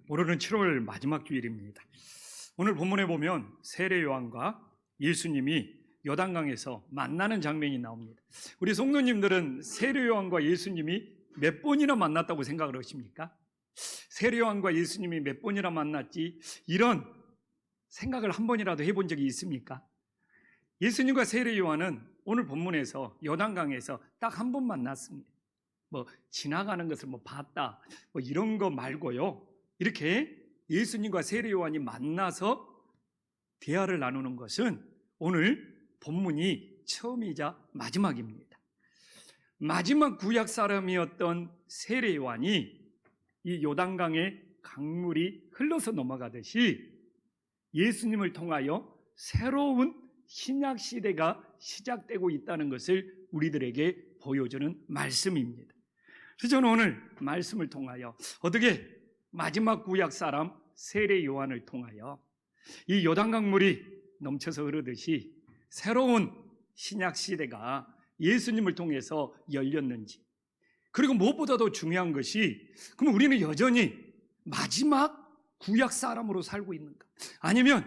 오늘은 7월 마지막 주일입니다. 오늘 본문에 보면 세례 요한과 예수님이 요단강에서 만나는 장면이 나옵니다. 우리 성도님들은 세례 요한과 예수님이 몇 번이나 만났다고 생각을 하십니까? 세례 요한과 예수님이 몇 번이나 만났지, 이런 생각을 한 번이라도 해본 적이 있습니까? 예수님과 세례 요한은 오늘 본문에서 요단강에서 딱 한 번 만났습니다. 지나가는 것을 봤다, 이런 거 말고요, 이렇게 예수님과 세례 요한이 만나서 대화를 나누는 것은 오늘 본문이 처음이자 마지막입니다. 마지막 구약 사람이었던 세례 요한이 이 요단강의 강물이 흘러서 넘어가듯이 예수님을 통하여 새로운 신약 시대가 시작되고 있다는 것을 우리들에게 보여주는 말씀입니다. 그래서 저는 오늘 말씀을 통하여 어떻게 마지막 구약 사람 세례 요한을 통하여 이 요단강물이 넘쳐서 흐르듯이 새로운 신약 시대가 예수님을 통해서 열렸는지, 그리고 무엇보다도 중요한 것이, 그럼 우리는 여전히 마지막 구약 사람으로 살고 있는가, 아니면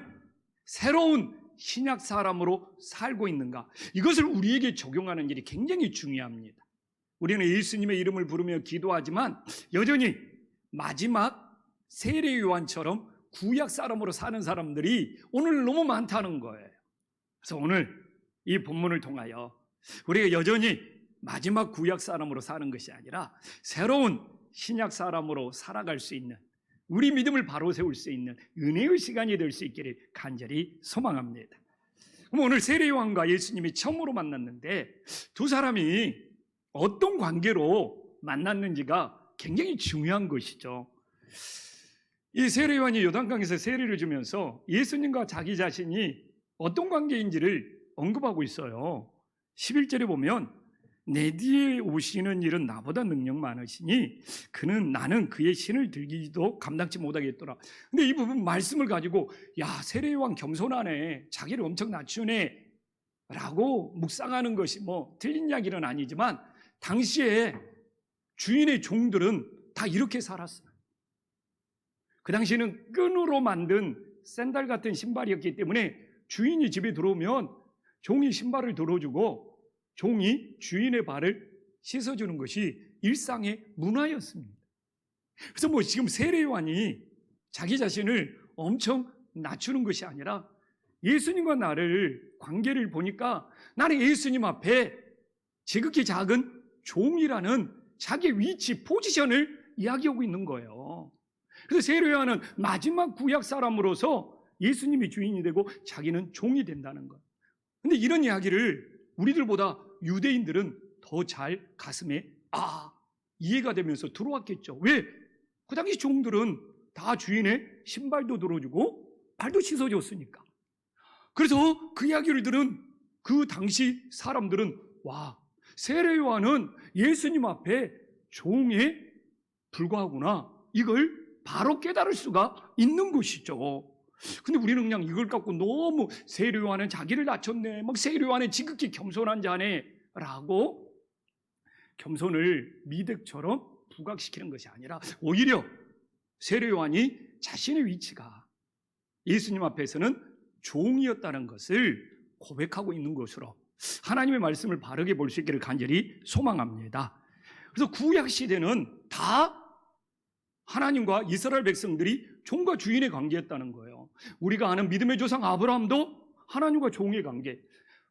새로운 신약 사람으로 살고 있는가, 이것을 우리에게 적용하는 일이 굉장히 중요합니다. 우리는 예수님의 이름을 부르며 기도하지만 여전히 마지막 세례 요한처럼 구약 사람으로 사는 사람들이 오늘 너무 많다는 거예요. 그래서 오늘 이 본문을 통하여 우리가 여전히 마지막 구약 사람으로 사는 것이 아니라 새로운 신약 사람으로 살아갈 수 있는, 우리 믿음을 바로 세울 수 있는 은혜의 시간이 될 수 있기를 간절히 소망합니다. 그럼 오늘 세례 요한과 예수님이 처음으로 만났는데 두 사람이 어떤 관계로 만났는지가 굉장히 중요한 것이죠. 이 세례 요한이 요단강에서 세례를 주면서 예수님과 자기 자신이 어떤 관계인지를 언급하고 있어요. 11절에 보면 내 뒤에 오시는 일은 나보다 능력 많으시니 나는 그의 신을 들기도 감당치 못하겠더라. 근데 이 부분 말씀을 가지고 세례 요한 겸손하네, 자기를 엄청 낮추네 라고 묵상하는 것이 틀린 이야기는 아니지만, 당시에 주인의 종들은 다 이렇게 살았어요. 그 당시에는 끈으로 만든 샌들 같은 신발이었기 때문에 주인이 집에 들어오면 종이 신발을 들어주고 종이 주인의 발을 씻어주는 것이 일상의 문화였습니다. 그래서 지금 세례 요한이 자기 자신을 엄청 낮추는 것이 아니라 예수님과 나를 관계를 보니까 나는 예수님 앞에 지극히 작은 종이라는 자기 위치, 포지션을 이야기하고 있는 거예요. 그래서 세례 요한은 마지막 구약 사람으로서 예수님이 주인이 되고 자기는 종이 된다는 거예요. 근데 이런 이야기를 우리들보다 유대인들은 더 잘 가슴에 이해가 되면서 들어왔겠죠. 왜? 그 당시 종들은 다 주인의 신발도 들어주고 발도 씻어줬으니까. 그래서 그 이야기를 들은 그 당시 사람들은 세례 요한은 예수님 앞에 종에 불과하구나, 이걸 바로 깨달을 수가 있는 것이죠. 근데 우리는 그냥 이걸 갖고 너무 세례 요한은 자기를 낮췄네, 세례 요한은 지극히 겸손한 자네 라고 겸손을 미덕처럼 부각시키는 것이 아니라, 오히려 세례 요한이 자신의 위치가 예수님 앞에서는 종이었다는 것을 고백하고 있는 것으로 하나님의 말씀을 바르게 볼 수 있기를 간절히 소망합니다. 그래서 구약 시대는 다 하나님과 이스라엘 백성들이 종과 주인의 관계였다는 거예요. 우리가 아는 믿음의 조상 아브라함도 하나님과 종의 관계,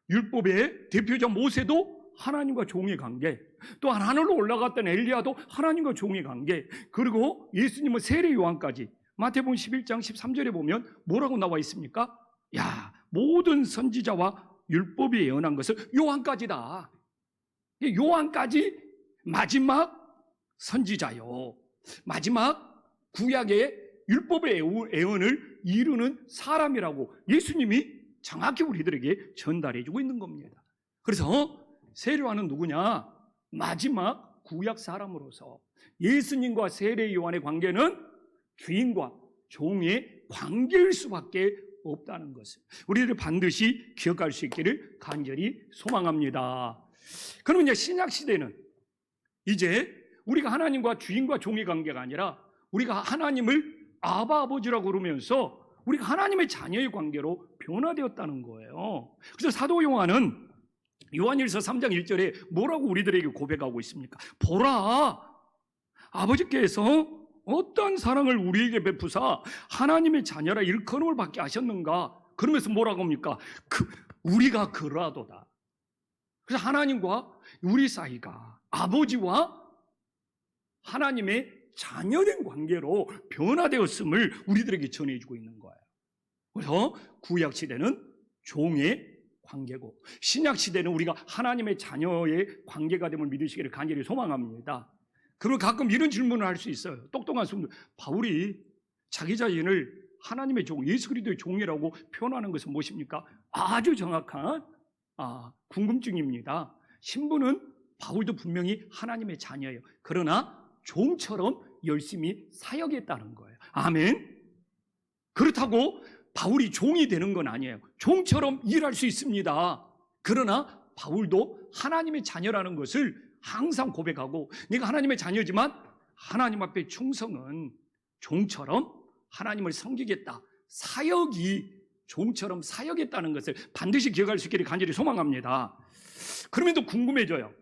율법의 대표자 모세도 하나님과 종의 관계, 또한 하늘로 올라갔던 엘리야도 하나님과 종의 관계, 그리고 예수님은 세례 요한까지 마태복음 11장 13절에 보면 뭐라고 나와 있습니까? 모든 선지자와 율법이 예언한 것을 요한까지다. 요한까지 마지막 선지자요, 마지막 구약의 율법의 예언을 이루는 사람이라고 예수님이 정확히 우리들에게 전달해주고 있는 겁니다. 그래서 세례 요한은 누구냐? 마지막 구약 사람으로서 예수님과 세례 요한의 관계는 주인과 종의 관계일 수밖에 없다는 것을 우리들 반드시 기억할 수 있기를 간절히 소망합니다. 그러면 이제 신약 시대는 이제 우리가 하나님과 주인과 종의 관계가 아니라 우리가 하나님을 아바 아버지라고 그러면서 우리가 하나님의 자녀의 관계로 변화되었다는 거예요. 그래서 사도 요한은 요한일서 3장 1절에 뭐라고 우리들에게 고백하고 있습니까? 보라, 아버지께서 어떤 사랑을 우리에게 베푸사 하나님의 자녀라 일컬음을 받게 하셨는가? 그러면서 뭐라고 합니까? 우리가 그러하도다. 그래서 하나님과 우리 사이가 아버지와 하나님의 자녀된 관계로 변화되었음을 우리들에게 전해주고 있는 거예요. 그래서 구약 시대는 종의 관계고 신약 시대는 우리가 하나님의 자녀의 관계가 됨을 믿으시기를 간절히 소망합니다. 그리고 가끔 이런 질문을 할 수 있어요. 똑똑한 성도, 바울이 자기 자신을 하나님의 종, 예수 그리스도의 종이라고 표현하는 것은 무엇입니까? 아주 정확한 궁금증입니다. 신분은 바울도 분명히 하나님의 자녀예요. 그러나 종처럼 열심히 사역했다는 거예요. 아멘. 그렇다고 바울이 종이 되는 건 아니에요. 종처럼 일할 수 있습니다. 그러나 바울도 하나님의 자녀라는 것을 항상 고백하고, 네가 하나님의 자녀지만 하나님 앞에 충성은 종처럼 하나님을 섬기겠다. 사역이 종처럼 사역했다는 것을 반드시 기억할 수 있기를 간절히 소망합니다. 그러면 또 궁금해져요.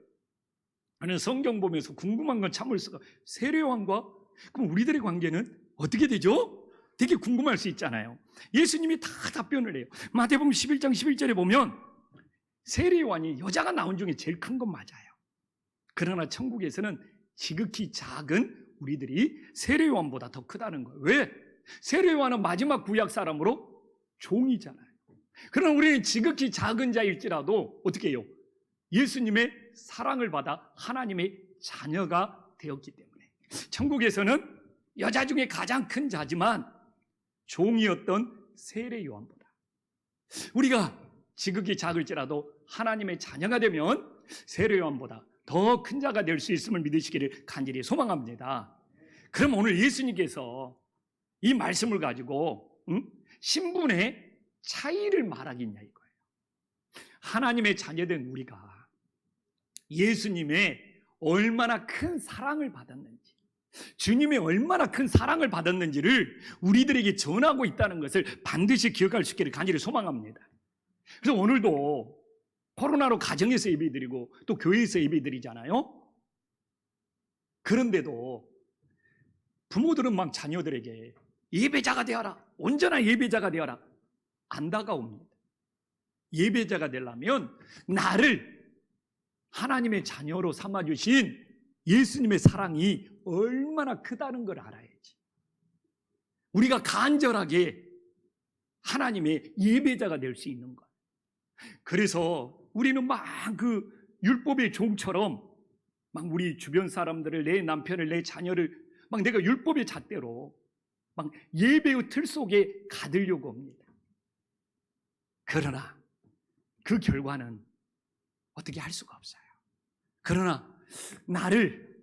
저는 성경 보면서 궁금한 건 참을 수가. 세례요한과 그럼 우리들의 관계는 어떻게 되죠? 되게 궁금할 수 있잖아요. 예수님이 다 답변을 해요. 마태복음 11장 11절에 보면 세례요한이 여자가 나온 중에 제일 큰 건 맞아요. 그러나 천국에서는 지극히 작은 우리들이 세례요한보다 더 크다는 거예요. 왜? 세례요한은 마지막 구약 사람으로 종이잖아요. 그러나 우리는 지극히 작은 자일지라도 어떻게 해요? 예수님의 사랑을 받아 하나님의 자녀가 되었기 때문에 천국에서는 여자 중에 가장 큰 자지만 종이었던 세례요한보다 우리가 지극히 작을지라도 하나님의 자녀가 되면 세례요한보다 더 큰 자가 될 수 있음을 믿으시기를 간절히 소망합니다. 그럼 오늘 예수님께서 이 말씀을 가지고 신분의 차이를 말하겠냐 이거예요. 하나님의 자녀된 우리가 예수님의 얼마나 큰 사랑을 받았는지, 주님의 얼마나 큰 사랑을 받았는지를 우리들에게 전하고 있다는 것을 반드시 기억할 수 있기를 간절히 소망합니다. 그래서 오늘도 코로나로 가정에서 예배드리고 또 교회에서 예배드리잖아요. 그런데도 부모들은 막 자녀들에게 예배자가 되어라, 온전한 예배자가 되어라 안 다가옵니다. 예배자가 되려면 나를 하나님의 자녀로 삼아주신 예수님의 사랑이 얼마나 크다는 걸 알아야지. 우리가 간절하게 하나님의 예배자가 될 수 있는 것. 그래서 우리는 막 그 율법의 종처럼 막 우리 주변 사람들을, 내 남편을, 내 자녀를 막 내가 율법의 잣대로 막 예배의 틀 속에 가두려고 합니다. 그러나 그 결과는 어떻게 할 수가 없어요. 그러나 나를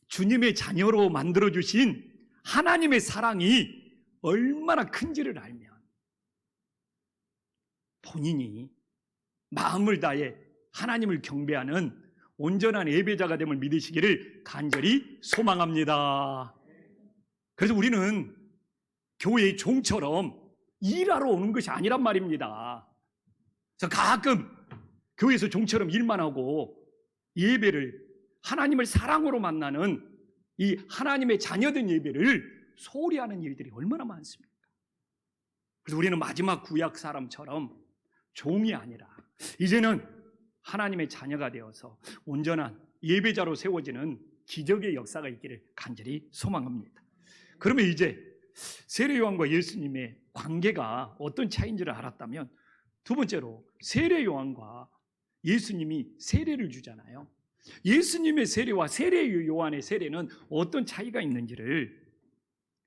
주님의 자녀로 만들어주신 하나님의 사랑이 얼마나 큰지를 알면 본인이 마음을 다해 하나님을 경배하는 온전한 예배자가 됨을 믿으시기를 간절히 소망합니다. 그래서 우리는 교회의 종처럼 일하러 오는 것이 아니란 말입니다. 그래서 가끔 교회에서 종처럼 일만 하고 예배를, 하나님을 사랑으로 만나는 이 하나님의 자녀된 예배를 소홀히 하는 일들이 얼마나 많습니까? 그래서 우리는 마지막 구약 사람처럼 종이 아니라 이제는 하나님의 자녀가 되어서 온전한 예배자로 세워지는 기적의 역사가 있기를 간절히 소망합니다. 그러면 이제 세례요한과 예수님의 관계가 어떤 차이인지를 알았다면, 두 번째로 세례요한과 예수님이 세례를 주잖아요. 예수님의 세례와 세례요한의 세례는 어떤 차이가 있는지를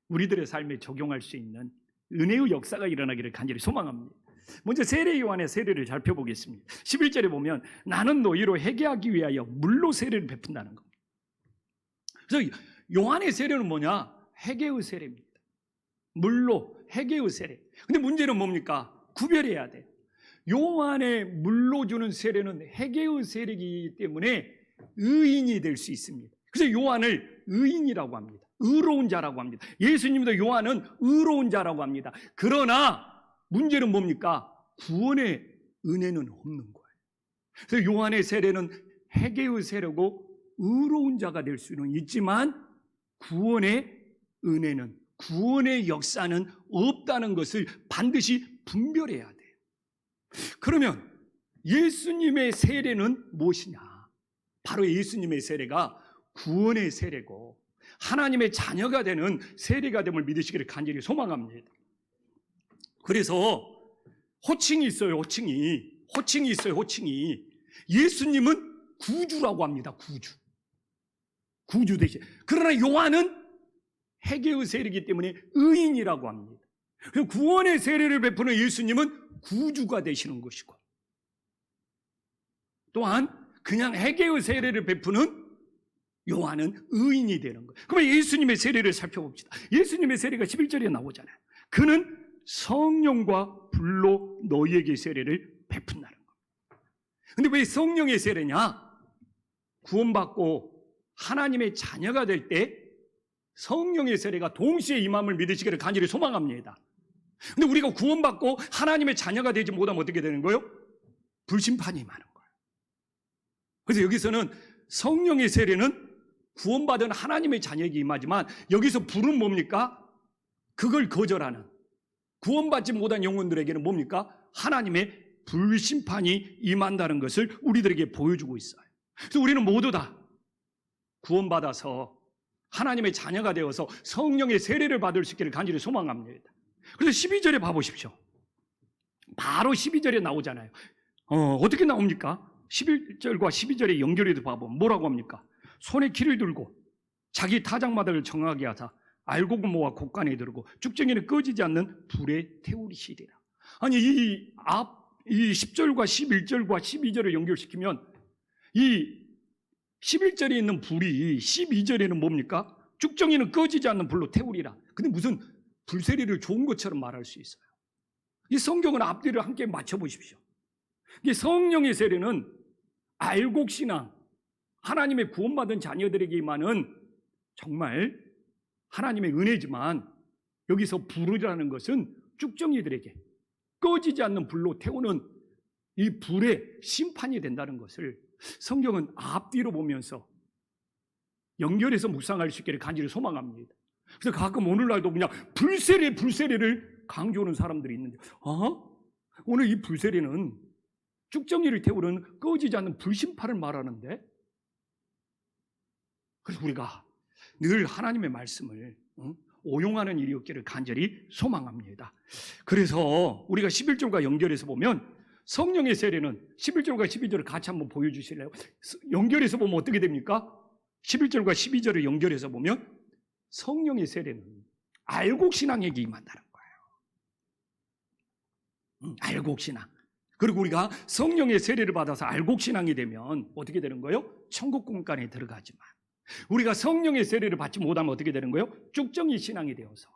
우리들의 삶에 적용할 수 있는 은혜의 역사가 일어나기를 간절히 소망합니다. 먼저 세례요한의 세례를 잘 펴보겠습니다. 11절에 보면 나는 너희로 회개하기 위하여 물로 세례를 베푼다는 겁니다. 그래서 요한의 세례는 뭐냐? 회개의 세례입니다. 물로 회개의 세례. 근데 문제는 뭡니까? 구별해야 돼요. 요한의 물로 주는 세례는 회개의 세례이기 때문에 의인이 될 수 있습니다. 그래서 요한을 의인이라고 합니다. 의로운 자라고 합니다. 예수님도 요한은 의로운 자라고 합니다. 그러나 문제는 뭡니까? 구원의 은혜는 없는 거예요. 그래서 요한의 세례는 회개의 세례고 의로운 자가 될 수는 있지만 구원의 은혜는, 구원의 역사는 없다는 것을 반드시 분별해야 돼요. 그러면 예수님의 세례는 무엇이냐? 바로 예수님의 세례가 구원의 세례고 하나님의 자녀가 되는 세례가 됨을 믿으시기를 간절히 소망합니다. 그래서 호칭이 있어요. 호칭이 있어요. 호칭이. 예수님은 구주라고 합니다. 구주 대신. 그러나 요한은 회개의 세례이기 때문에 의인이라고 합니다. 구원의 세례를 베푸는 예수님은 구주가 되시는 것이고, 또한 그냥 회개의 세례를 베푸는 요한은 의인이 되는 거예요. 그러면 예수님의 세례를 살펴봅시다. 예수님의 세례가 11절에 나오잖아요. 그는 성령과 불로 너희에게 세례를 베푼다는 거예요. 근데 왜 성령의 세례냐? 구원받고 하나님의 자녀가 될 때 성령의 세례가 동시에 임함을 믿으시기를 간절히 소망합니다. 근데 우리가 구원받고 하나님의 자녀가 되지 못하면 어떻게 되는 거예요? 불심판이 임하는 거예요. 그래서 여기서는 성령의 세례는 구원받은 하나님의 자녀에게 임하지만 여기서 불은 뭡니까? 그걸 거절하는, 구원받지 못한 영혼들에게는 뭡니까? 하나님의 불심판이 임한다는 것을 우리들에게 보여주고 있어요. 그래서 우리는 모두 다 구원받아서 하나님의 자녀가 되어서 성령의 세례를 받을 수 있기를 간절히 소망합니다. 그래서 12절에 봐보십시오. 바로 12절에 나오잖아요. 어떻게 나옵니까? 11절과 12절의 연결해도 봐보면 뭐라고 합니까? 손에 키를 들고 자기 타작마다를 정하게 하사 알곡을 모아 곡간에 들고 쭉정이는 꺼지지 않는 불에 태우리시리라. 아니 이 10절과 11절과 12절을 연결시키면 이 11절에 있는 불이 12절에는 뭡니까? 쭉정이는 꺼지지 않는 불로 태우리라. 근데 무슨 불세례를 좋은 것처럼 말할 수 있어요. 이 성경은 앞뒤를 함께 맞춰보십시오. 이 성령의 세례는 알곡신앙, 하나님의 구원받은 자녀들에게 임하는 정말 하나님의 은혜지만 여기서 불이라는 것은 쭉정이들에게 꺼지지 않는 불로 태우는 이 불의 심판이 된다는 것을 성경은 앞뒤로 보면서 연결해서 묵상할 수 있기를 간절히 소망합니다. 그래서 가끔 오늘날도 그냥 불세례를 강조하는 사람들이 있는데 오늘 이 불세례는 쭉정이를 태우는 꺼지지 않는 불심판을 말하는데, 그래서 우리가 늘 하나님의 말씀을 오용하는 일이 없기를 간절히 소망합니다. 그래서 우리가 11절과 연결해서 보면 성령의 세례는 11절과 12절을 같이 한번 보여주실래요? 연결해서 보면 어떻게 됩니까? 11절과 12절을 연결해서 보면 성령의 세례는 알곡신앙에게 임한다는 거예요. 알곡신앙. 그리고 우리가 성령의 세례를 받아서 알곡신앙이 되면 어떻게 되는 거예요? 천국 공간에 들어가지만 우리가 성령의 세례를 받지 못하면 어떻게 되는 거예요? 쭉정이 신앙이 되어서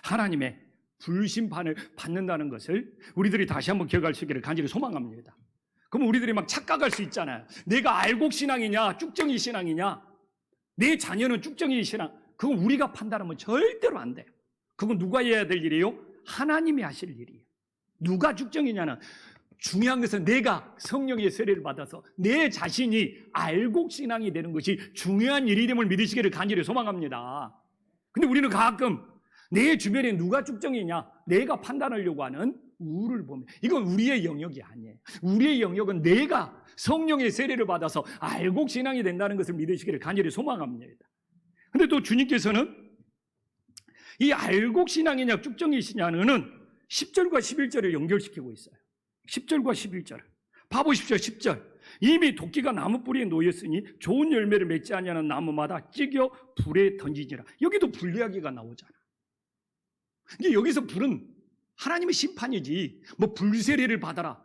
하나님의 불심판을 받는다는 것을 우리들이 다시 한번 기억할 수 있기를 간절히 소망합니다. 그럼 우리들이 막 착각할 수 있잖아요. 내가 알곡신앙이냐 쭉정이 신앙이냐, 내 자녀는 쭉정이 신앙, 그건 우리가 판단하면 절대로 안 돼요. 그건 누가 해야 될 일이에요? 하나님이 하실 일이에요. 누가 쭉정이냐는 중요한 것은 내가 성령의 세례를 받아서 내 자신이 알곡신앙이 되는 것이 중요한 일이 됨을 믿으시기를 간절히 소망합니다. 근데 우리는 가끔 내 주변에 누가 쭉정이냐 내가 판단하려고 하는 우를 보면 이건 우리의 영역이 아니에요. 우리의 영역은 내가 성령의 세례를 받아서 알곡신앙이 된다는 것을 믿으시기를 간절히 소망합니다. 근데 또 주님께서는 이 알곡신앙이냐 쭉정이시냐는 10절과 11절을 연결시키고 있어요. 10절과 11절 봐보십시오. 10절 이미 도끼가 나무 뿌리에 놓였으니 좋은 열매를 맺지 아니하는 나무마다 찢겨 불에 던지지라. 여기도 불 이야기가 나오잖아. 이게 여기서 불은 하나님의 심판이지 뭐 불세례를 받아라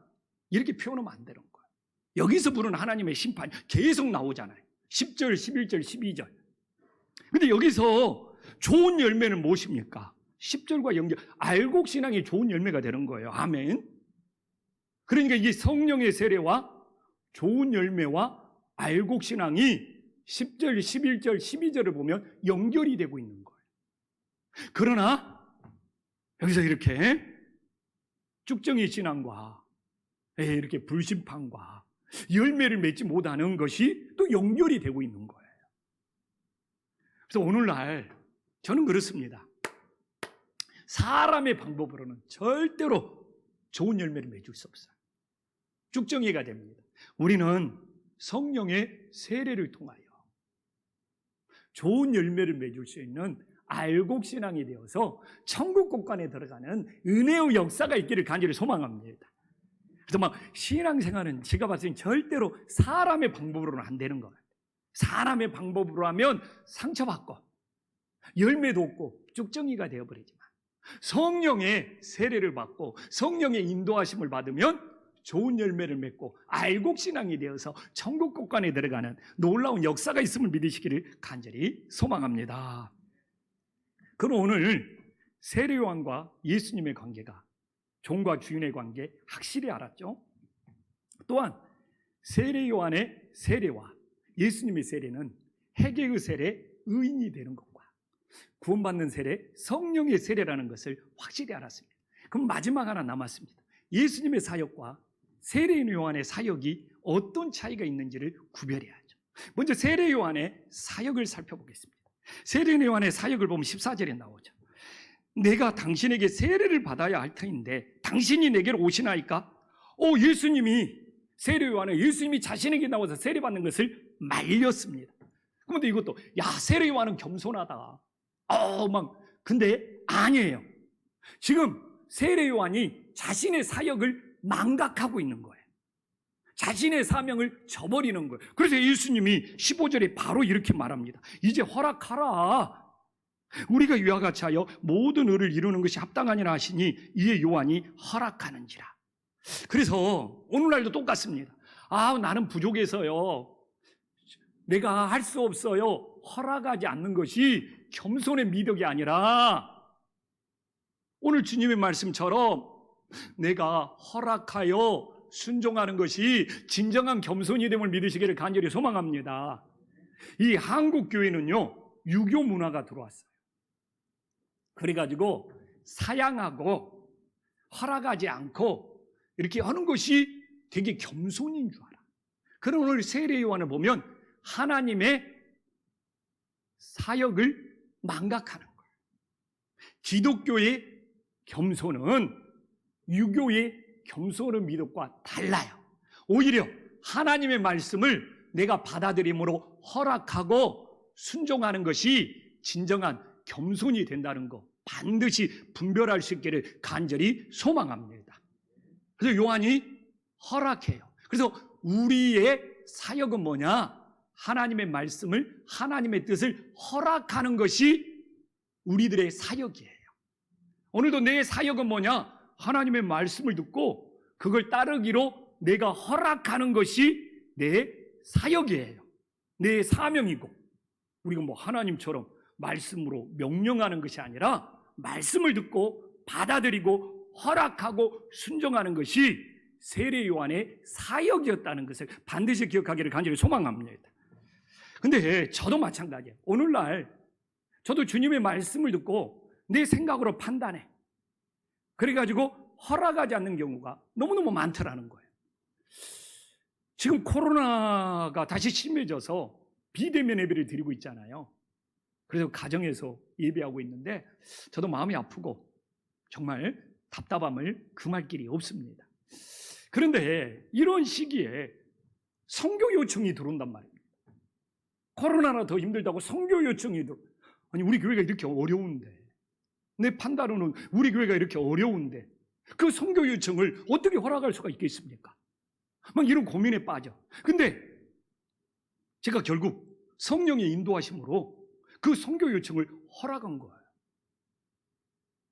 이렇게 표현하면 안 되는 거예요. 여기서 불은 하나님의 심판 계속 나오잖아요. 10절, 11절, 12절. 근데 여기서 좋은 열매는 무엇입니까? 10절과 연결, 알곡신앙이 좋은 열매가 되는 거예요. 아멘. 그러니까 이게 성령의 세례와 좋은 열매와 알곡신앙이 10절, 11절, 12절을 보면 연결이 되고 있는 거예요. 그러나 여기서 이렇게 쭉정이 신앙과 이렇게 불신앙과 열매를 맺지 못하는 것이 또 연결이 되고 있는 거예요. 그래서 오늘날 저는 그렇습니다. 사람의 방법으로는 절대로 좋은 열매를 맺을 수 없어요. 쭉정이가 됩니다. 우리는 성령의 세례를 통하여 좋은 열매를 맺을 수 있는 알곡신앙이 되어서 천국 곳간에 들어가는 은혜의 역사가 있기를 간절히 소망합니다. 그래서 막 신앙생활은 제가 봤을 때 절대로 사람의 방법으로는 안 되는 거예요. 사람의 방법으로 하면 상처받고 열매도 없고 쭉정이가 되어버리지만 성령의 세례를 받고 성령의 인도하심을 받으면 좋은 열매를 맺고 알곡신앙이 되어서 천국 곳간에 들어가는 놀라운 역사가 있음을 믿으시기를 간절히 소망합니다. 그럼 오늘 세례요한과 예수님의 관계가 종과 주인의 관계 확실히 알았죠? 또한 세례요한의 세례와 예수님의 세례는 회개의 세례, 의인이 되는 것과 구원받는 세례, 성령의 세례라는 것을 확실히 알았습니다. 그럼 마지막 하나 남았습니다. 예수님의 사역과 세례 요한의 사역이 어떤 차이가 있는지를 구별해야죠. 먼저 세례 요한의 사역을 살펴보겠습니다. 세례 요한의 사역을 보면 14절에 나오죠. 내가 당신에게 세례를 받아야 할 터인데 당신이 내게로 오시나이까? 예수님이 세례 요한은 예수님이 자신에게 나와서 세례받는 것을 말렸습니다. 그런데 이것도 세례 요한은 겸손하다. 근데 아니에요. 지금 세례 요한이 자신의 사역을 망각하고 있는 거예요. 자신의 사명을 저버리는 거예요. 그래서 예수님이 15절에 바로 이렇게 말합니다. 이제 허락하라. 우리가 이와 같이 하여 모든 의를 이루는 것이 합당하니라 하시니 이에 요한이 허락하는지라. 그래서 오늘날도 똑같습니다. 나는 부족해서요, 내가 할 수 없어요, 허락하지 않는 것이 겸손의 미덕이 아니라 오늘 주님의 말씀처럼 내가 허락하여 순종하는 것이 진정한 겸손이 됨을 믿으시기를 간절히 소망합니다. 이 한국 교회는요, 유교 문화가 들어왔어요. 그래가지고 사양하고 허락하지 않고 이렇게 하는 것이 되게 겸손인 줄 알아. 그런 오늘 세례 요한을 보면 하나님의 사역을 망각하는 거예요. 기독교의 겸손은 유교의 겸손의 미덕과 달라요. 오히려 하나님의 말씀을 내가 받아들임으로 허락하고 순종하는 것이 진정한 겸손이 된다는 거 반드시 분별할 수 있기를 간절히 소망합니다. 그래서 요한이 허락해요. 그래서 우리의 사역은 뭐냐? 하나님의 말씀을, 하나님의 뜻을 허락하는 것이 우리들의 사역이에요. 오늘도 내 사역은 뭐냐? 하나님의 말씀을 듣고 그걸 따르기로 내가 허락하는 것이 내 사역이에요. 내 사명이고, 우리가 하나님처럼 말씀으로 명령하는 것이 아니라 말씀을 듣고 받아들이고 허락하고 순종하는 것이 세례 요한의 사역이었다는 것을 반드시 기억하기를 간절히 소망합니다. 근데 저도 마찬가지예요. 오늘날 저도 주님의 말씀을 듣고 내 생각으로 판단해. 그래가지고 허락하지 않는 경우가 너무너무 많더라는 거예요. 지금 코로나가 다시 심해져서 비대면 예배를 드리고 있잖아요. 그래서 가정에서 예배하고 있는데 저도 마음이 아프고 정말 답답함을 금할 길이 없습니다. 그런데 이런 시기에 선교 요청이 들어온단 말입니다. 코로나나 더 힘들다고 선교 요청이 들어. 아니, 우리 교회가 이렇게 어려운데, 내 판단으로는 우리 교회가 이렇게 어려운데 그 선교 요청을 어떻게 허락할 수가 있겠습니까? 막 이런 고민에 빠져. 근데 제가 결국 성령의 인도하심으로 그 선교 요청을 허락한 거예요.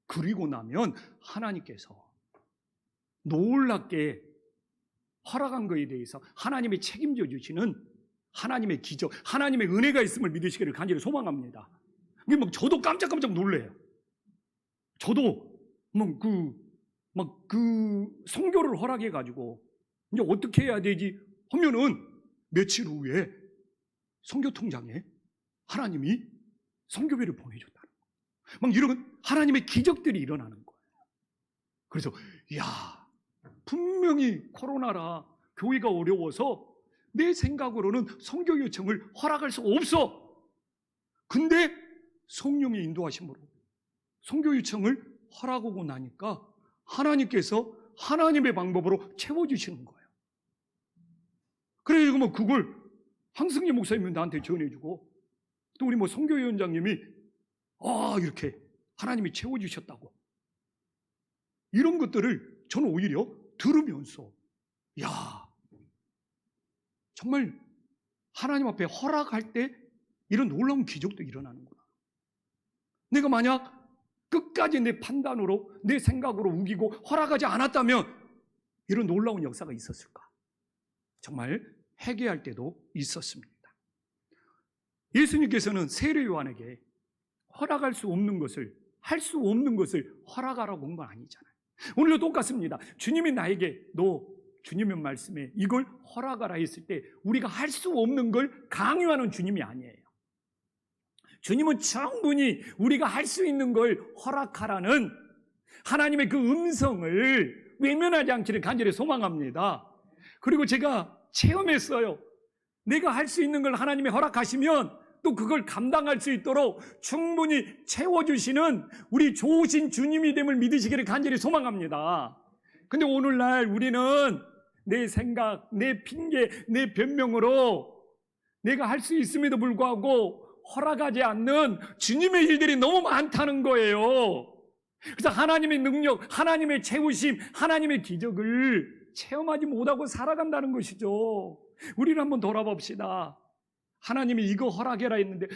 그리고 나면 하나님께서 놀랍게 허락한 것에 대해서 하나님이 책임져 주시는 하나님의 기적, 하나님의 은혜가 있음을 믿으시기를 간절히 소망합니다. 이게 저도 깜짝깜짝 놀래요. 저도 그 선교를 허락해 가지고 이제 어떻게 해야 되지 하면은 며칠 후에 선교통장에 하나님이 선교비를 보내줬다는 거예요. 막 이런 하나님의 기적들이 일어나는 거예요. 그래서 분명히 코로나라 교회가 어려워서 내 생각으로는 선교 요청을 허락할 수 없어. 근데 성령의 인도하심으로 선교 요청을 허락하고 나니까 하나님께서 하나님의 방법으로 채워주시는 거예요. 그래서 뭐 그걸 황승리 목사님이 나한테 전해주고 또 우리 뭐 선교위원장님이 이렇게 하나님이 채워주셨다고 이런 것들을 저는 오히려 들으면서 정말 하나님 앞에 허락할 때 이런 놀라운 기적도 일어나는구나. 내가 만약 끝까지 내 판단으로 내 생각으로 우기고 허락하지 않았다면 이런 놀라운 역사가 있었을까? 정말 회개할 때도 있었습니다. 예수님께서는 세례 요한에게 허락할 수 없는 것을, 할 수 없는 것을 허락하라고 한 건 아니잖아요. 오늘도 똑같습니다. 주님이 나에게 주님의 말씀에 이걸 허락하라 했을 때 우리가 할 수 없는 걸 강요하는 주님이 아니에요. 주님은 충분히 우리가 할 수 있는 걸 허락하라는 하나님의 그 음성을 외면하지 않기를 간절히 소망합니다. 그리고 제가 체험했어요. 내가 할 수 있는 걸 하나님이 허락하시면 또 그걸 감당할 수 있도록 충분히 채워주시는 우리 좋으신 주님이 됨을 믿으시기를 간절히 소망합니다. 근데 오늘날 우리는 내 생각, 내 핑계, 내 변명으로 내가 할 수 있음에도 불구하고 허락하지 않는 주님의 일들이 너무 많다는 거예요. 그래서 하나님의 능력, 하나님의 채우심, 하나님의 기적을 체험하지 못하고 살아간다는 것이죠. 우리를 한번 돌아봅시다. 하나님이 이거 허락해라 했는데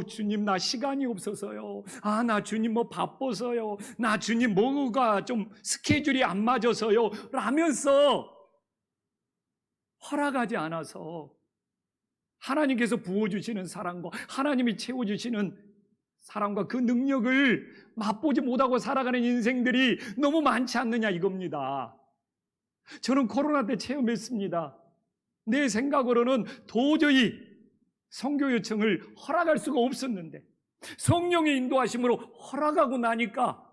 주님 나 시간이 없어서요. 나 주님 뭐 바빠서요. 나 주님 뭐가 좀 스케줄이 안 맞아서요. 라면서 허락하지 않아서 하나님께서 부어주시는 사랑과 하나님이 채워주시는 사랑과 그 능력을 맛보지 못하고 살아가는 인생들이 너무 많지 않느냐 이겁니다. 저는 코로나 때 체험했습니다. 내 생각으로는 도저히 선교 요청을 허락할 수가 없었는데 성령의 인도하심으로 허락하고 나니까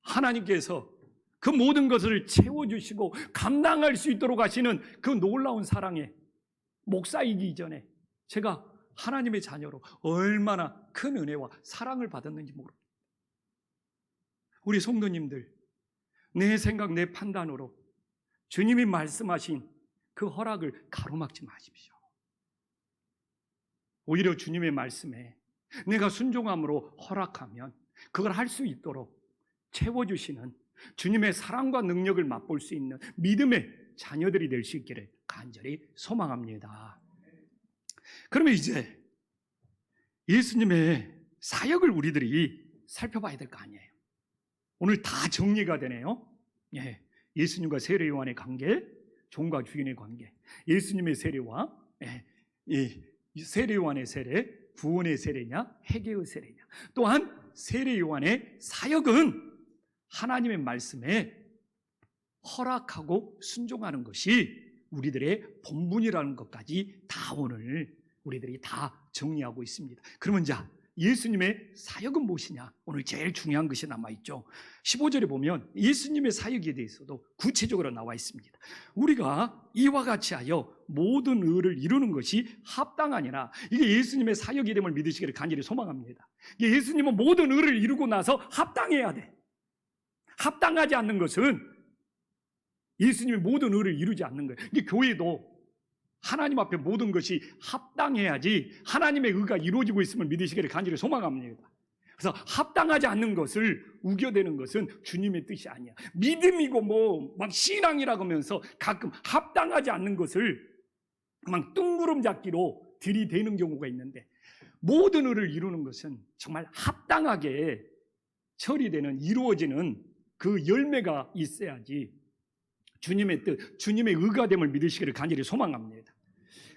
하나님께서 그 모든 것을 채워주시고 감당할 수 있도록 하시는 그 놀라운 사랑에 목사이기 이전에 제가 하나님의 자녀로 얼마나 큰 은혜와 사랑을 받았는지 모릅니다. 우리 성도님들, 내 생각, 내 판단으로 주님이 말씀하신 그 허락을 가로막지 마십시오. 오히려 주님의 말씀에 내가 순종함으로 허락하면 그걸 할 수 있도록 채워주시는 주님의 사랑과 능력을 맛볼 수 있는 믿음의 자녀들이 될 수 있기를 간절히 소망합니다. 그러면 이제 예수님의 사역을 우리들이 살펴봐야 될 거 아니에요. 오늘 다 정리가 되네요. 예수님과 세례 요한의 관계, 종과 주인의 관계, 예수님의 세례와 세례 요한의 세례, 구원의 세례냐, 회개의 세례냐. 또한 세례 요한의 사역은 하나님의 말씀에 허락하고 순종하는 것이 우리들의 본분이라는 것까지 다 오늘 우리들이 다 정리하고 있습니다. 그러면 예수님의 사역은 무엇이냐? 오늘 제일 중요한 것이 남아있죠. 15절에 보면 예수님의 사역에 대해서도 구체적으로 나와 있습니다. 우리가 이와 같이 하여 모든 의를 이루는 것이 합당하니라. 이게 예수님의 사역이 됨을 믿으시기를 간절히 소망합니다. 예수님은 모든 의를 이루고 나서 합당해야 돼. 합당하지 않는 것은 예수님이 모든 의를 이루지 않는 거예요. 이게 교회도 하나님 앞에 모든 것이 합당해야지 하나님의 의가 이루어지고 있음을 믿으시기를 간절히 소망합니다. 그래서 합당하지 않는 것을 우겨대는 것은 주님의 뜻이 아니야. 믿음이고 막 신앙이라고 하면서 가끔 합당하지 않는 것을 막 뜬구름 잡기로 들이대는 경우가 있는데 모든 의를 이루는 것은 정말 합당하게 처리되는, 이루어지는 그 열매가 있어야지 주님의 뜻, 주님의 의가됨을 믿으시기를 간절히 소망합니다.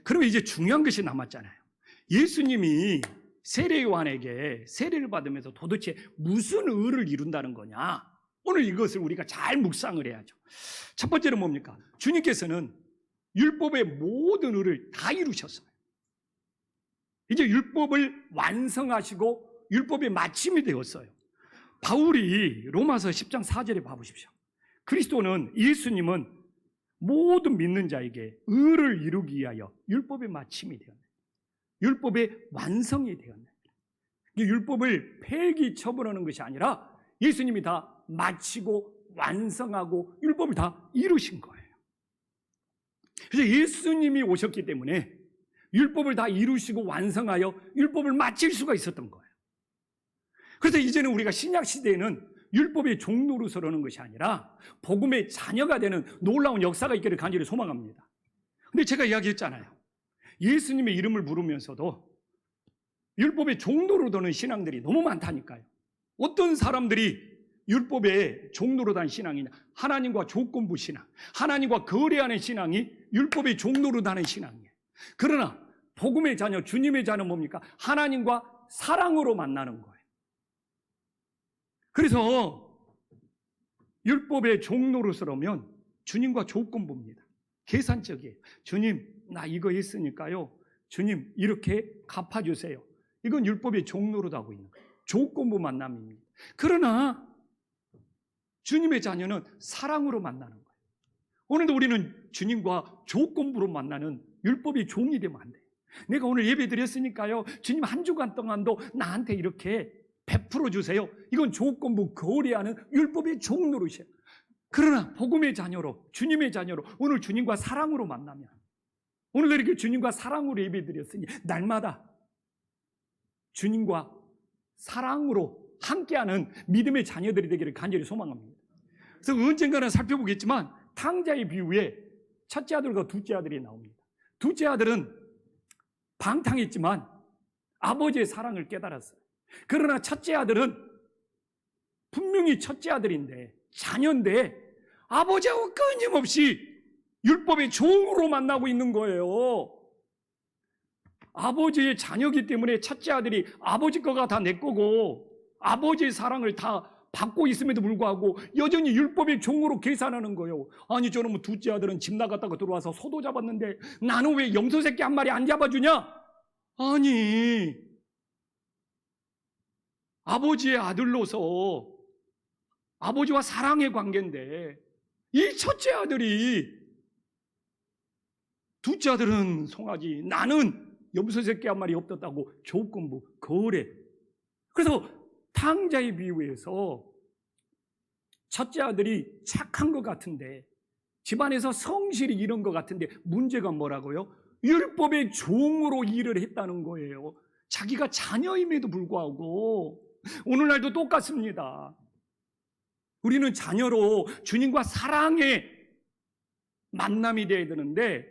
그러면 이제 중요한 것이 남았잖아요. 예수님이 세례 요한에게 세례를 받으면서 도대체 무슨 의를 이룬다는 거냐? 오늘 이것을 우리가 잘 묵상을 해야죠. 첫 번째는 뭡니까? 주님께서는 율법의 모든 의를 다 이루셨어요. 이제 율법을 완성하시고 율법의 마침이 되었어요. 바울이 로마서 10장 4절에 봐보십시오. 그리스도는, 예수님은 모든 믿는 자에게 의를 이루기 위하여 율법의 마침이 되었네. 율법의 완성이 되었네. 율법을 폐기 처분하는 것이 아니라 예수님이 다 마치고 완성하고 율법을 다 이루신 거예요. 그래서 예수님이 오셨기 때문에 율법을 다 이루시고 완성하여 율법을 마칠 수가 있었던 거예요. 그래서 이제는 우리가 신약 시대에는 율법의 종로로 서러는 것이 아니라 복음의 자녀가 되는 놀라운 역사가 있기를 간절히 소망합니다. 근데 제가 이야기했잖아요. 예수님의 이름을 부르면서도 율법의 종로로 도는 신앙들이 너무 많다니까요. 어떤 사람들이 율법의 종로로 단 신앙이냐? 하나님과 조건부 신앙, 하나님과 거래하는 신앙이 율법의 종로로 다는 신앙이에요. 그러나 복음의 자녀, 주님의 자녀는 뭡니까? 하나님과 사랑으로 만나는 거예요. 그래서 율법의 종로로 서러면 주님과 조건부입니다. 계산적이에요. 주님, 나 이거 했으니까요, 주님 이렇게 갚아주세요. 이건 율법의 종로로 하고 있는 거예요. 조건부 만남입니다. 그러나 주님의 자녀는 사랑으로 만나는 거예요. 오늘도 우리는 주님과 조건부로 만나는 율법의 종이 되면 안 돼요. 내가 오늘 예배 드렸으니까요, 주님 한 주간 동안도 나한테 이렇게 베풀어 주세요. 이건 조건부 거래하는 율법의 종 노릇이에요. 그러나 복음의 자녀로, 주님의 자녀로, 오늘 주님과 사랑으로 만나면, 오늘 이렇게 주님과 사랑으로 예배 드렸으니 날마다 주님과 사랑으로 함께하는 믿음의 자녀들이 되기를 간절히 소망합니다. 그래서 언젠가는 살펴보겠지만 탕자의 비유에 첫째 아들과 둘째 아들이 나옵니다. 둘째 아들은 방탕했지만 아버지의 사랑을 깨달았어요. 그러나 첫째 아들은 분명히 첫째 아들인데, 자녀인데 아버지하고 끊임없이 율법의 종으로 만나고 있는 거예요. 아버지의 자녀이기 때문에 첫째 아들이 아버지 거가 다 내 거고 아버지의 사랑을 다 받고 있음에도 불구하고 여전히 율법의 종으로 계산하는 거예요. 아니, 저놈은 둘째 아들은 집 나갔다가 들어와서 소도 잡았는데 나는 왜 염소 새끼 한 마리 안 잡아주냐? 아니, 아버지의 아들로서 아버지와 사랑의 관계인데 이 첫째 아들이, 둘째 아들은 송아지, 나는 염소 새끼 한 마리 없었다고 조건부, 거래. 그래서 탕자의 비유에서 첫째 아들이 착한 것 같은데, 집안에서 성실히 이런 것 같은데 문제가 뭐라고요? 율법의 종으로 일을 했다는 거예요. 자기가 자녀임에도 불구하고. 오늘날도 똑같습니다. 우리는 자녀로 주님과 사랑의 만남이 되어야 되는데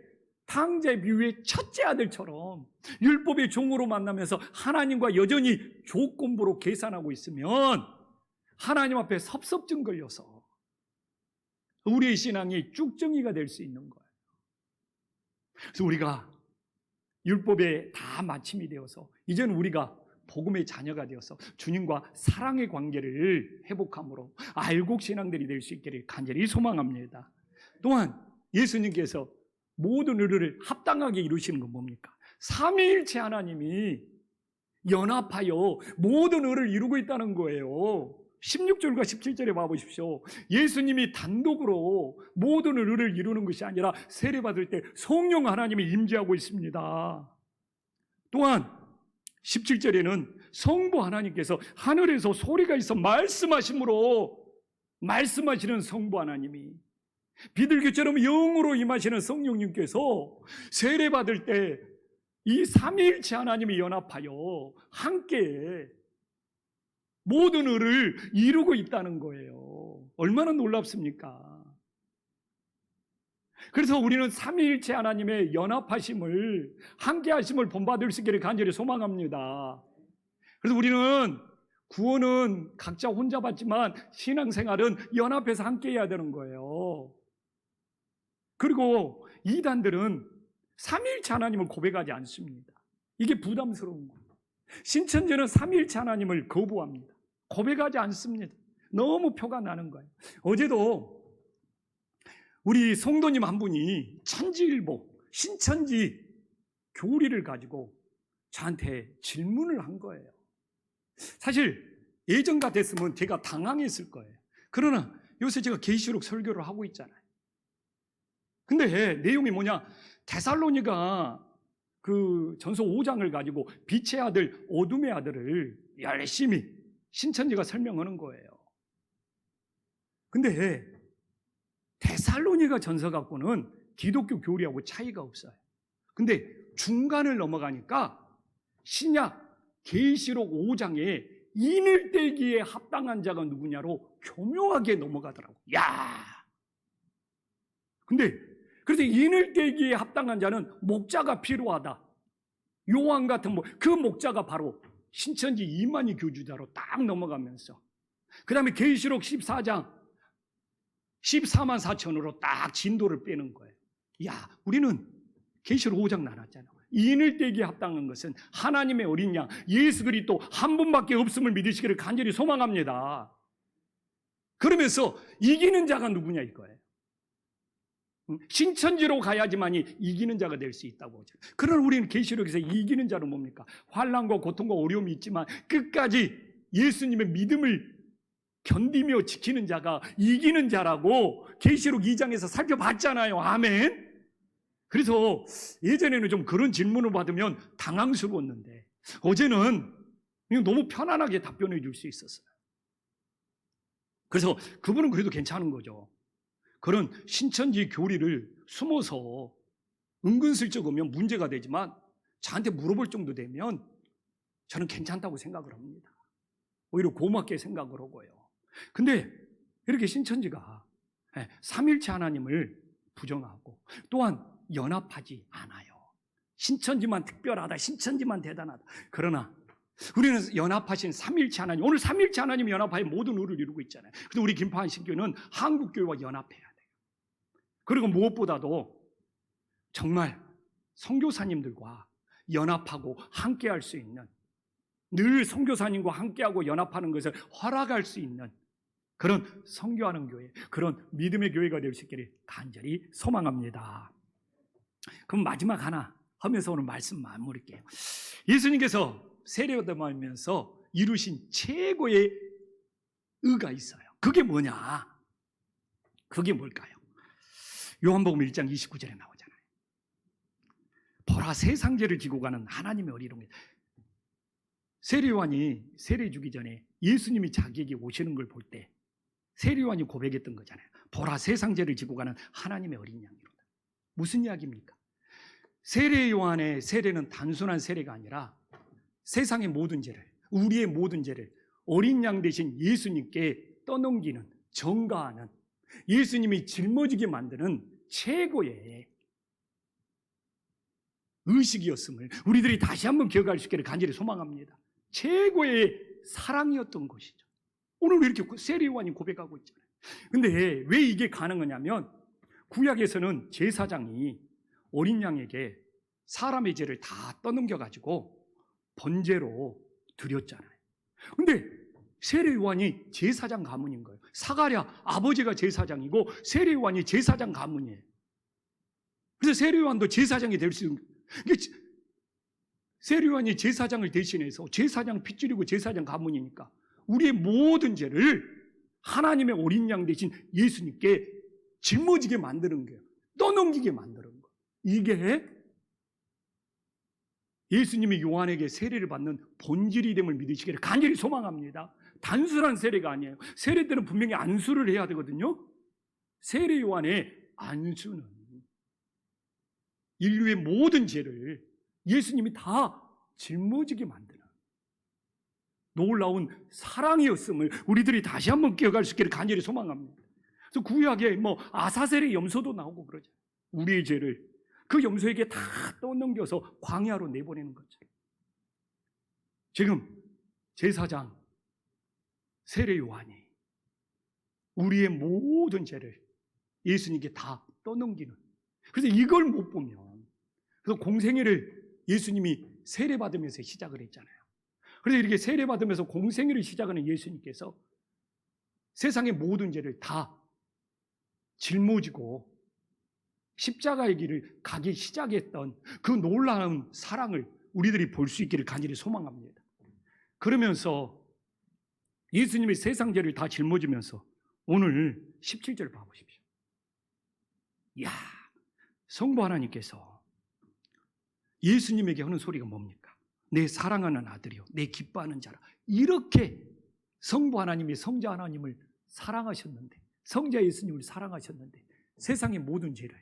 탕자의 비유의 첫째 아들처럼 율법의 종으로 만나면서 하나님과 여전히 조건부로 계산하고 있으면 하나님 앞에 섭섭증 걸려서 우리의 신앙이 쭉정이가 될 수 있는 거예요. 그래서 우리가 율법에 다 마침이 되어서 이제는 우리가 복음의 자녀가 되어서 주님과 사랑의 관계를 회복함으로 알곡 신앙들이 될 수 있기를 간절히 소망합니다. 또한 예수님께서 모든 의를 합당하게 이루시는 건 뭡니까? 삼위일체 하나님이 연합하여 모든 의를 이루고 있다는 거예요. 16절과 17절에 봐보십시오. 예수님이 단독으로 모든 의를 이루는 것이 아니라 세례받을 때 성령 하나님이 임재하고 있습니다. 또한 17절에는 성부 하나님께서 하늘에서 소리가 있어 말씀하심으로, 말씀하시는 성부 하나님이 비둘기처럼 영으로 임하시는 성령님께서 세례받을 때 이 삼위일체 하나님이 연합하여 함께 모든 의를 이루고 있다는 거예요. 얼마나 놀랍습니까? 그래서 우리는 삼위일체 하나님의 연합하심을, 함께하심을 본받을 수 있기를 간절히 소망합니다. 그래서 우리는 구원은 각자 혼자 받지만 신앙생활은 연합해서 함께해야 되는 거예요. 그리고 이단들은 삼위일체 하나님을 고백하지 않습니다. 이게 부담스러운 거예요. 신천지는 삼위일체 하나님을 거부합니다. 고백하지 않습니다. 너무 표가 나는 거예요. 어제도 우리 성도님 한 분이 천지일보, 신천지 교리를 가지고 저한테 질문을 한 거예요. 사실 예전 같았으면 제가 당황했을 거예요. 그러나 요새 제가 계시록 설교를 하고 있잖아요. 근데 내용이 뭐냐? 데살로니가 그 전서 5장을 가지고 빛의 아들, 어둠의 아들을 열심히 신천지가 설명하는 거예요. 근데 데살로니가 전서 갖고는 기독교 교리하고 차이가 없어요. 근데 중간을 넘어가니까 신약 계시록 5장에 이늘대기에 합당한 자가 누구냐로 교묘하게 넘어가더라고. 야! 근데 그래서 이늘대기에 합당한 자는 목자가 필요하다. 요한 같은 그 목자가 바로 신천지 이만희 교주자로 딱 넘어가면서 그 다음에 계시록 14장 14만 4천으로 딱 진도를 빼는 거예요. 야, 우리는 계시록 5장 나눴잖아. 이늘대기에 합당한 것은 하나님의 어린 양 예수 그리스도 한 분밖에 없음을 믿으시기를 간절히 소망합니다. 그러면서 이기는 자가 누구냐 이거예요. 신천지로 가야지만이 이기는 자가 될 수 있다고 하죠. 그러나 우리는 계시록에서 이기는 자는 뭡니까? 환난과 고통과 어려움이 있지만 끝까지 예수님의 믿음을 견디며 지키는 자가 이기는 자라고 계시록 2장에서 살펴봤잖아요. 아멘. 그래서 예전에는 좀 그런 질문을 받으면 당황스러웠는데 어제는 너무 편안하게 답변해 줄 수 있었어요. 그래서 그분은 그래도 괜찮은 거죠. 그런 신천지 교리를 숨어서 은근슬쩍 오면 문제가 되지만 저한테 물어볼 정도 되면 저는 괜찮다고 생각을 합니다. 오히려 고맙게 생각을 하고요. 근데 이렇게 신천지가 삼일체 하나님을 부정하고 또한 연합하지 않아요. 신천지만 특별하다, 신천지만 대단하다. 그러나 우리는 연합하신 삼일체 하나님, 오늘 삼일체 하나님 연합하여 모든 의를 이루고 있잖아요. 그래서 우리 김포한 신교는 한국교회와 연합해야 돼요. 그리고 무엇보다도 정말 선교사님들과 연합하고 함께할 수 있는, 늘 선교사님과 함께하고 연합하는 것을 허락할 수 있는 그런 선교하는 교회, 그런 믿음의 교회가 될 수 있기를 간절히 소망합니다. 그럼 마지막 하나 하면서 오늘 말씀 마무리할게요. 예수님께서 세례받으면서 이루신 최고의 의가 있어요. 그게 뭐냐? 그게 뭘까요? 요한복음 1장 29절에 나오잖아요. 보라, 세상 죄를 지고 가는 하나님의 어리롱이. 세례요한이 세례 주기 전에 예수님이 자기에게 오시는 걸 볼 때 세례요한이 고백했던 거잖아요. 보라, 세상 죄를 지고 가는 하나님의 어린 양이로다. 무슨 이야기입니까? 세례요한의 세례는 단순한 세례가 아니라 세상의 모든 죄를, 우리의 모든 죄를 어린 양 대신 예수님께 떠넘기는, 전가하는, 예수님이 짊어지게 만드는 최고의 의식이었음을 우리들이 다시 한번 기억할 수 있기를 간절히 소망합니다. 최고의 사랑이었던 것이죠. 오늘 이렇게 세례요한이 고백하고 있잖아요. 근데 왜 이게 가능하냐면 구약에서는 제사장이 어린 양에게 사람의 죄를 다 떠넘겨가지고 번제로 드렸잖아요. 근데 세례요한이 제사장 가문인 거예요. 사가랴 아버지가 제사장이고 세례요한이 제사장 가문이에요. 그래서 세례요한도 제사장이 될 수 있는, 세례요한이 제사장을 대신해서 제사장 핏줄이고 제사장 가문이니까 우리의 모든 죄를 하나님의 어린 양 대신 예수님께 짊어지게 만드는 거예요. 떠넘기게 만드는 거예요. 이게 예수님이 요한에게 세례를 받는 본질이 됨을 믿으시기를 간절히 소망합니다. 단순한 세례가 아니에요. 세례 때는 분명히 안수를 해야 되거든요. 세례 요한의 안수는 인류의 모든 죄를 예수님이 다 짊어지게 만드는 놀라운 사랑이었음을 우리들이 다시 한번 기억할 수 있기를 간절히 소망합니다. 그래서 구약에 아사셀의 염소도 나오고 그러죠. 우리의 죄를 그 염소에게 다 떠넘겨서 광야로 내보내는 거죠. 지금 제사장 세례 요한이 우리의 모든 죄를 예수님께 다 떠넘기는, 그래서 이걸 못 보면, 그래서 공생애를 예수님이 세례받으면서 시작을 했잖아요. 그래서 이렇게 세례받으면서 공생애를 시작하는 예수님께서 세상의 모든 죄를 다 짊어지고 십자가의 길을 가기 시작했던 그 놀라운 사랑을 우리들이 볼 수 있기를 간절히 소망합니다. 그러면서 예수님이 세상 죄를 다 짊어지면서 오늘 17절 봐보십시오. 이야, 성부 하나님께서 예수님에게 하는 소리가 뭡니까? 내 사랑하는 아들이요, 내 기뻐하는 자라. 이렇게 성부 하나님이 성자 하나님을 사랑하셨는데, 성자 예수님을 사랑하셨는데 세상의 모든 죄를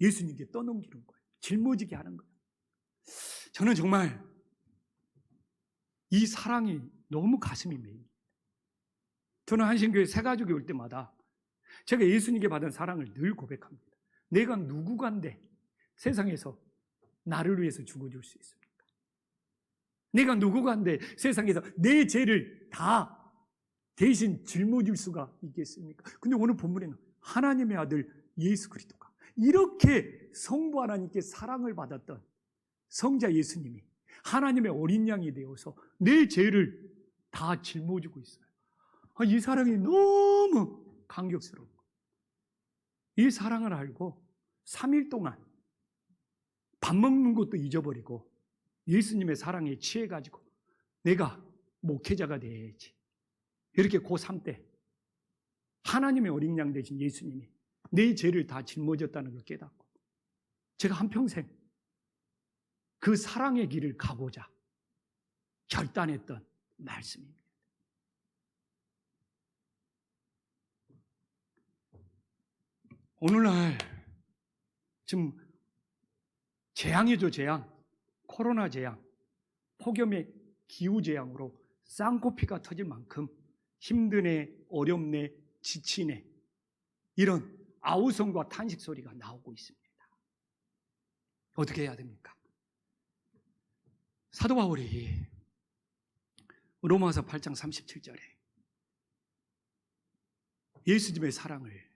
예수님께 떠넘기는 거예요. 짊어지게 하는 거예요. 저는 정말 이 사랑이 너무 가슴이 메입니다. 저는 한신교회 새가족이 올 때마다 제가 예수님께 받은 사랑을 늘 고백합니다. 내가 누구간데 세상에서 나를 위해서 죽어줄 수 있습니까? 내가 누구간데 세상에서 내 죄를 다 대신 짊어질 수가 있겠습니까? 근데 오늘 본문에는 하나님의 아들 예수 그리스도가 이렇게 성부 하나님께 사랑을 받았던 성자 예수님이 하나님의 어린 양이 되어서 내 죄를 다 짊어지고 있어요. 이 사랑이 너무 감격스러운 거예요. 이 사랑을 알고 3일 동안 밥 먹는 것도 잊어버리고 예수님의 사랑에 취해가지고 내가 목회자가 돼야지, 이렇게 고3 때 하나님의 어린 양 되신 예수님이 내 죄를 다 짊어졌다는 걸 깨닫고 제가 한평생 그 사랑의 길을 가고자 결단했던 말씀입니다. 오늘날 지금 재앙이죠, 재앙. 코로나 재앙, 폭염의 기후재앙으로 쌍코피가 터질 만큼 힘드네, 어렵네, 지치네, 이런 아우성과 탄식 소리가 나오고 있습니다. 어떻게 해야 됩니까? 사도 바울이 로마서 8장 37절에 예수님의 사랑을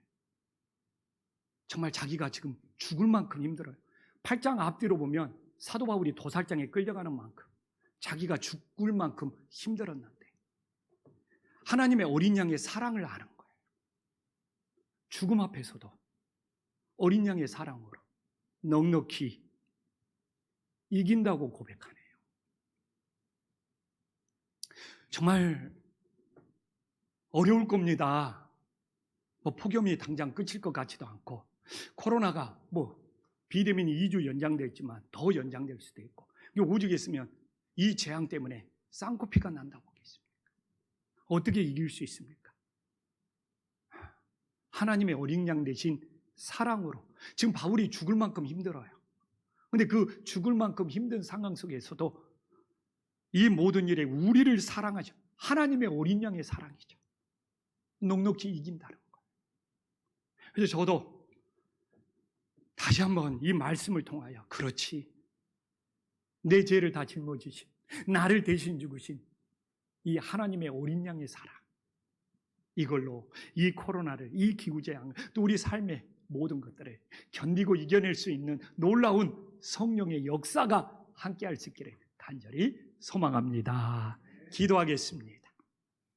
정말 자기가 지금 죽을 만큼 힘들어요. 8장 앞뒤로 보면 사도 바울이 도살장에 끌려가는 만큼 자기가 죽을 만큼 힘들었는데 하나님의 어린 양의 사랑을 아는 거예요. 죽음 앞에서도 어린 양의 사랑으로 넉넉히 이긴다고 고백하네요. 정말 어려울 겁니다. 폭염이 당장 끝일 것 같지도 않고 코로나가 비대면이 2주 연장됐지만 더 연장될 수도 있고, 오죽 했으면 이 재앙 때문에 쌍코피가 난다고 하겠습니까? 어떻게 이길 수 있습니까? 하나님의 어린 양 되신 사랑으로. 지금 바울이 죽을 만큼 힘들어요. 그런데 그 죽을 만큼 힘든 상황 속에서도 이 모든 일에 우리를 사랑하죠. 하나님의 어린 양의 사랑이죠. 넉넉히 이긴다는 거예요. 그래서 저도 다시 한번 이 말씀을 통하여, 그렇지, 내 죄를 다 짊어지신, 나를 대신 죽으신 이 하나님의 어린 양의 사랑, 이걸로 이 코로나를, 이 기후재앙, 또 우리 삶의 모든 것들을 견디고 이겨낼 수 있는 놀라운 성령의 역사가 함께할 수 있기를 간절히 소망합니다. 기도하겠습니다.